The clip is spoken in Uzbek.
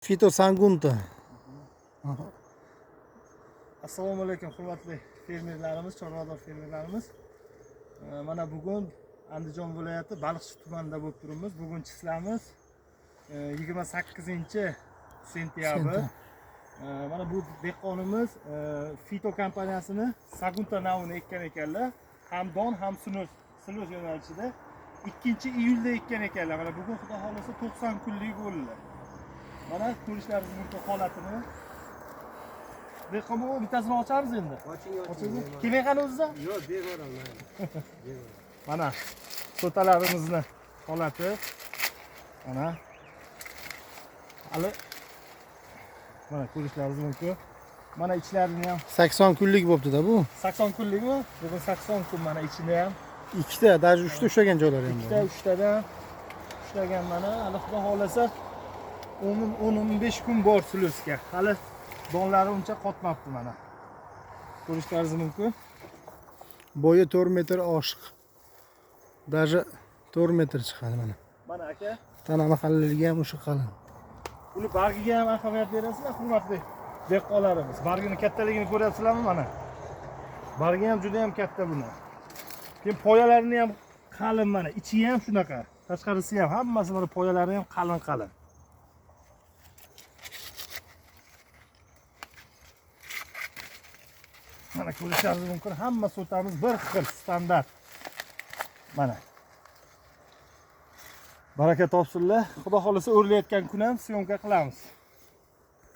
Fitosangunta. Assalomu alaykum hurmatli fermerlarimiz, chorvador fermerlarimiz. Mana bugun Andijon viloyati Baliqchi tumanida bo'lib turibmiz. Bugun chislamiz 28-sentyabr. Mana bu dehqonimiz Fito kompaniyasini Sagunta navini ekkan ekanlar. Ham don, ham silos yo'nalishida 2-iyulda ekkan ekanlar. Mana bugun xudo xolasa 90 kunlik bo'ldi. Mana ko'rishlaringiz mumkin holatini. Dehqon bittasini ochamiz endi. Oching. Kelmagan o'ziza? Yo'q, begoraman. Mana so'talarimizni holati. Mana hali mana ko'rishlaringiz mumkin. Mana ichlarini ham 80 kunlik bo'pti-da bu. 80 kunlikmi? Bugun 80 kun mana ichida ham. Ikkita, даже 3ta ushlagan joylari ham bor. 3tadan ushlagan mana hali xudo xolasa 10-15 kun bor silusga. Hali donlari uncha qotmabdi mana. Ko'rishlaringiz mumkin. Bo'yi 4 metr oshiq. Даже 4 metr chiqadi mana. Mana aka, Tanani qalinligi ham o'sha qalin. uni bargiga ham ahamiyat berasizlar, hurmatli dehqonlarimiz. Bargini kattaligini ko'ryapsizlarmi mana? Bargi ham juda ham katta buni. Keyin poyalarini ham qalin mana, ichi ham shunaqa. Tashqarisi ham hammasi mana poyalari ham qalin. Mana ko'rishingiz mumkin, hamma so'tamiz bir xil standart. Mana. Baraka topsinlar. Xudo xolasa o'rlayotgan kun ham syomka qilamiz.